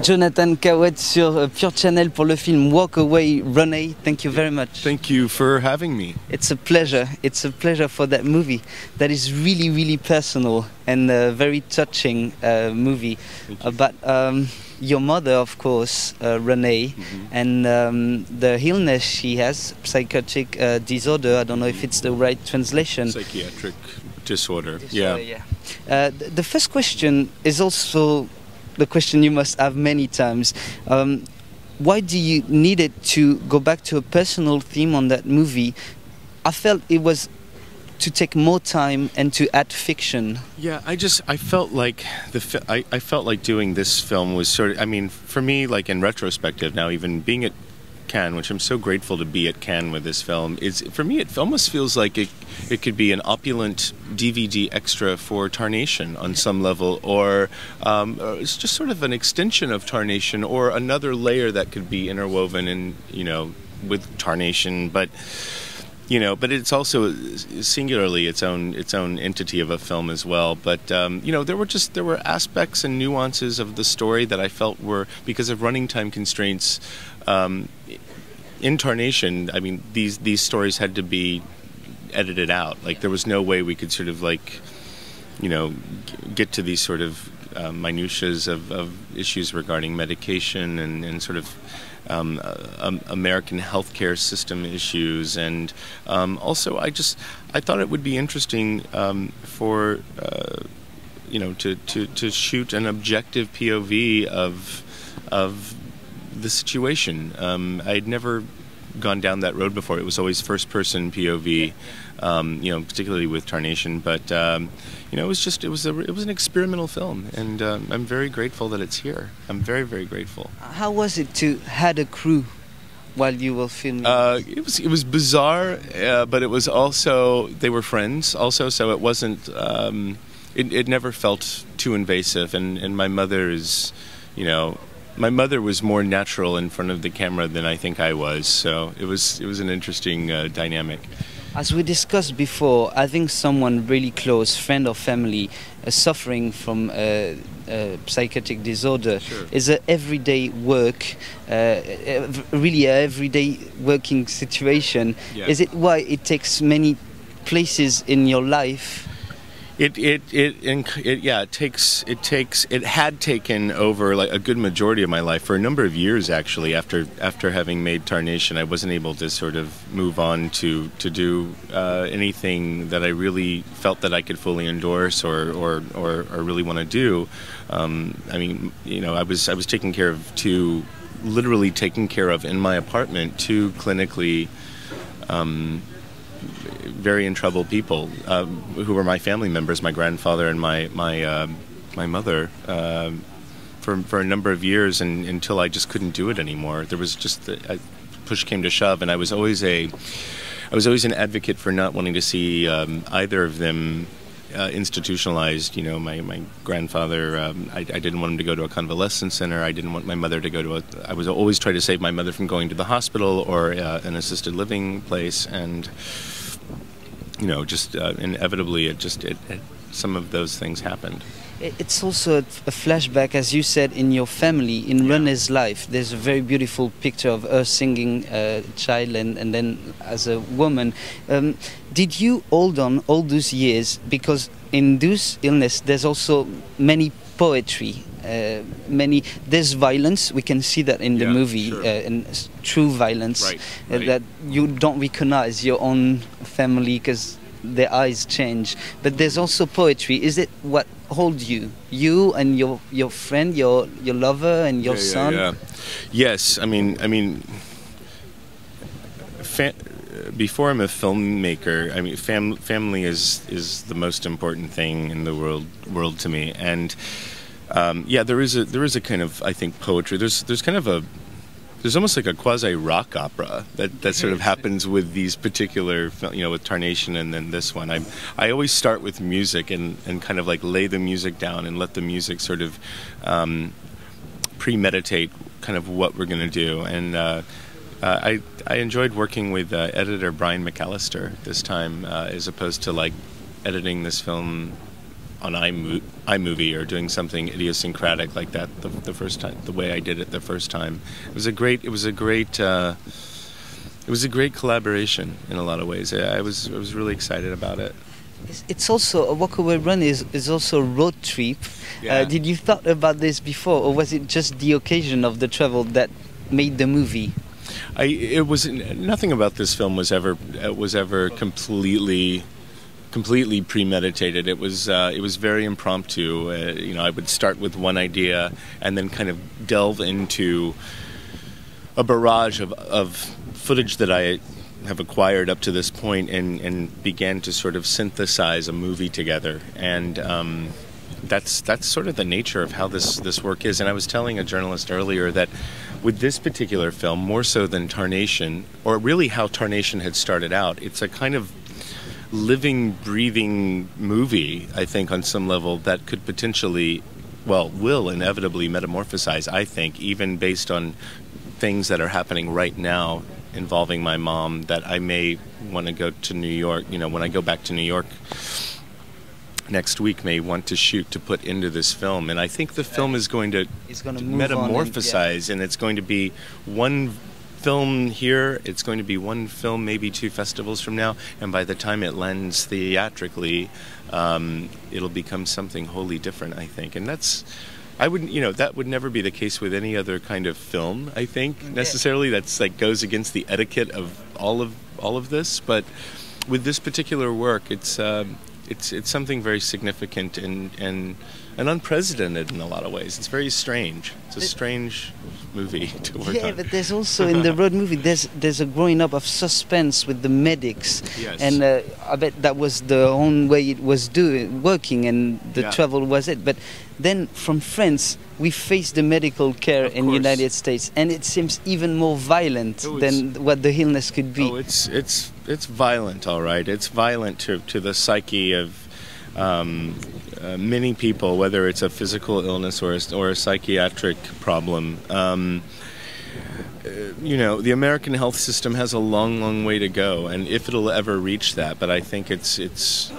Jonathan Caouette sur PUREchannel pour le film Walk Away, Renée. Thank you very much. Thank you for having me. It's a pleasure. It's a pleasure for that movie. That is really, really personal and a very touching movie about your mother, of course, Renée, and the illness she has, psychiatric disorder. I don't know if it's the right translation. Psychiatric disorder. Yeah. The first question is also the question you must have many times. Why do you need it to go back to a personal theme on that movie? I felt it was to take more time and to add fiction. Yeah, I felt like I felt like doing this film was sort of, I mean, for me, like in retrospective now, even being at Cannes, which I'm so grateful to be at Cannes with this film, is for me it almost feels like it could be an opulent DVD extra for Tarnation on some level, or it's just sort of an extension of Tarnation, or another layer that could be interwoven in, you know, with Tarnation, but you know, but it's also singularly its own entity of a film as well. But you know, there were aspects and nuances of the story that I felt were, because of running time constraints, in Tarnation, I mean, these stories had to be edited out. Like, there was no way we could sort of, like, you know, get to these sort of minutiae of issues regarding medication and sort of American healthcare system issues, and also I thought it would be interesting for you know, to shoot an objective POV of the situation. I'd never gone down that road before. It was always first-person POV, you know, particularly with Tarnation. But you know, it was an experimental film, and I'm very grateful that it's here. I'm very, very grateful. How was it to had a crew while you were filming? It was bizarre, but it was also, they were friends also, so it wasn't. It never felt too invasive, and my mother is, you know, my mother was more natural in front of the camera than I think I was, so it was an interesting dynamic. As we discussed before, I think someone really close, friend or family, suffering from psychiatric disorder, sure, is an everyday work, really an everyday working situation. Yeah. Is it why it takes many places in your life? It had taken over like a good majority of my life for a number of years, actually. After having made Tarnation, I wasn't able to sort of move on to do anything that I really felt that I could fully endorse or really want to do. I mean, you know, I was taking care of literally taking care of in my apartment two clinically very in trouble people who were my family members, my grandfather and my mother, for a number of years, and until I just couldn't do it anymore. There was just push came to shove, and I was always an advocate for not wanting to see either of them institutionalized. You know, my grandfather, I didn't want him to go to a convalescent center. I didn't want my mother to go to I was always trying to save my mother from going to the hospital or an assisted living place, and you know, just inevitably, some of those things happened. It's also a flashback, as you said, in your family, in Renée's life. There's a very beautiful picture of her singing child and then as a woman. Did you hold on all those years? Because in this illness, there's also many poetry. There's violence. We can see that in the movie, sure, and true violence, right. That you don't recognize your own family because their eyes change. But there's also poetry. Is it what holds you and your friend, your lover and your son? Yeah. Yes, I mean, before I'm a filmmaker, I mean, family is the most important thing in the world to me, and yeah, there is a kind of, I think, poetry. There's kind of there's almost like a quasi rock opera that sort of happens with these particular, you know, with Tarnation and then this one. I always start with music and kind of like lay the music down and let the music sort of premeditate kind of what we're going to do. And I enjoyed working with editor Brian McAllister this time, as opposed to like editing this film on iMovie or doing something idiosyncratic like that the first time, the way I did it the first time. It was a great collaboration in a lot of ways. I was really excited about it. It's also a Walk Away Run is also a road trip. Yeah. Did you thought about this before, or was it just the occasion of the travel that made the movie? It was nothing about this film was ever completely premeditated. It was very impromptu. I would start with one idea and then kind of delve into a barrage of footage that I have acquired up to this point and began to sort of synthesize a movie together. And that's sort of the nature of how this work is. And I was telling a journalist earlier that with this particular film, more so than Tarnation, or really how Tarnation had started out, it's a kind of living, breathing movie, I think, on some level that could potentially, well, will inevitably metamorphosize, I think, even based on things that are happening right now involving my mom, that I may want to go to New York, when I go back to New York next week, may want to shoot to put into this film. And I think the film is going to metamorphosize, and it's going to be one film here, it's going to be one film maybe 2 festivals from now, and by the time it lands theatrically, it'll become something wholly different, I think. And that would never be the case with any other kind of film, I think, necessarily. That's like goes against the etiquette of all of this. But with this particular work, it's something very significant and unprecedented in a lot of ways. It's very strange. It's a strange movie to work on. Yeah, but there's also in the road movie there's a growing up of suspense with the medics. Yes. And I bet that was the own way it was working, and the travel was it. But then from France, we face the medical care in the United States, and it seems even more violent than what the illness could be. Oh, it's violent, all right. It's violent to the psyche of many people, whether it's a physical illness or a psychiatric problem. The American health system has a long way to go, and if it'll ever reach that. But I think it's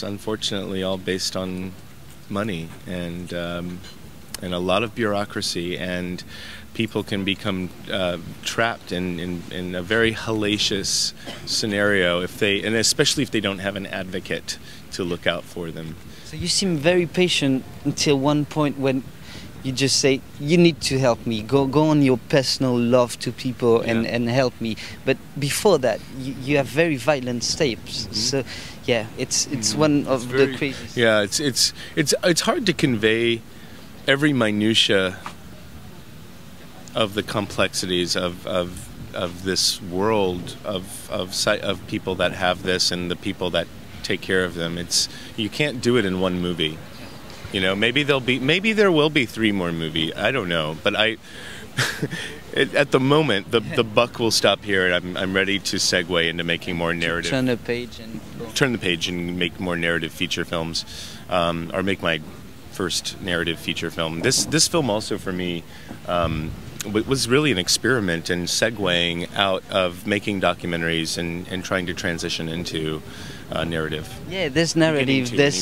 unfortunately all based on money and a lot of bureaucracy, and people can become trapped in a very hellacious scenario and especially if they don't have an advocate to look out for them. So you seem very patient until one point when you just say, you need to help me, go on your personal love to people and help me. But before that, you have very violent steps. Mm-hmm. So yeah, it's one of the craziest. Yeah, it's hard to convey every minutia of the complexities of this world of people that have this and the people that take care of them. You can't do it in one movie. Maybe there will be 3 more movies. I don't know, but at the moment the buck will stop here, and I'm ready to segue into making more narrative. Turn the page and make more narrative feature films, or make my first narrative feature film. This film also for me was really an experiment in segueing out of making documentaries and trying to transition into narrative. Yeah, there's narrative, there's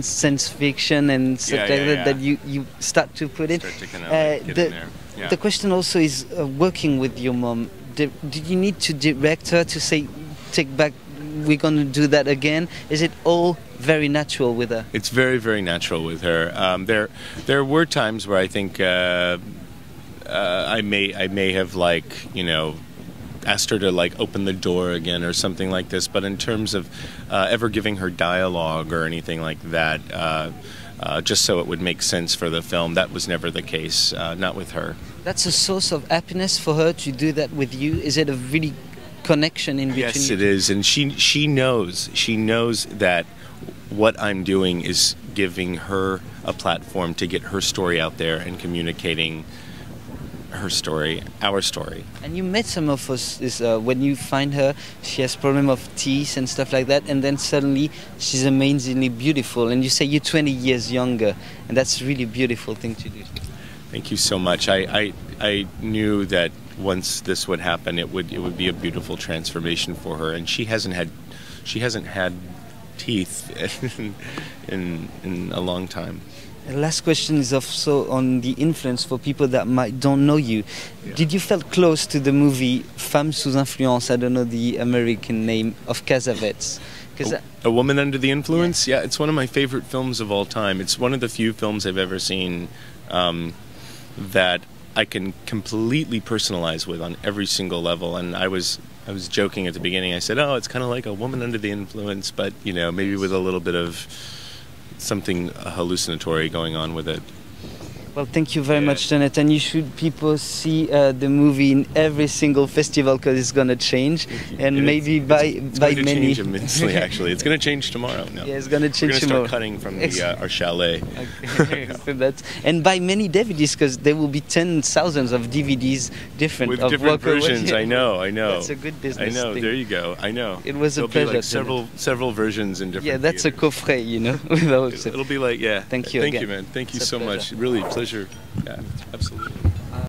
science fiction and stuff like that that you start to put in. The question also is working with your mom. Did you need to direct her to say, take back, we're going to do that again? Is it all very natural with her? It's very, very natural with her. There were times where I think I may have asked her to open the door again or something like this, but in terms of ever giving her dialogue or anything like that, just so it would make sense for the film, that was never the case, not with her. That's a source of happiness for her to do that with you? Is it a really connection in between? Yes, it is, and she knows that what I'm doing is giving her a platform to get her story out there and communicating her story, our story. And you met some of us when you find her, she has problem of teeth and stuff like that, and then suddenly she's amazingly beautiful, and you say you're 20 years younger, and that's a really beautiful thing to do. Thank you so much. I knew that once this would happen, it would be a beautiful transformation for her, and she hasn't had teeth in a long time. The last question is also on the influence for people that don't know you. Yeah. Did you feel close to the movie Femme sous influence? I don't know the American name of Caouette. A Woman Under the Influence? Yeah, it's one of my favorite films of all time. It's one of the few films I've ever seen that I can completely personalize with on every single level. And I was joking at the beginning. I said, oh, it's kind of like A Woman Under the Influence, but, you know, maybe with a little bit of something hallucinatory going on with it. Well, thank you very much, Jonathan. You should people see the movie in every single festival because it's going to change, and maybe it's by going to many. Change immensely, actually, it's going to change tomorrow. No. Yeah, it's going to change tomorrow. tomorrow. We're going to start cutting from our chalet. Okay. So and by many DVDs, because there will be 10,000s of DVDs different with of different versions. Away. I know. That's a good business. I know. Thing. There you go. I know. It was There'll a pleasure. Be like several versions in different. Yeah, that's theaters. a coffret, you know. It'll be like Thank you. Thank again. you, man. Thank you It's so much. Really, pleasure. Yeah, absolutely.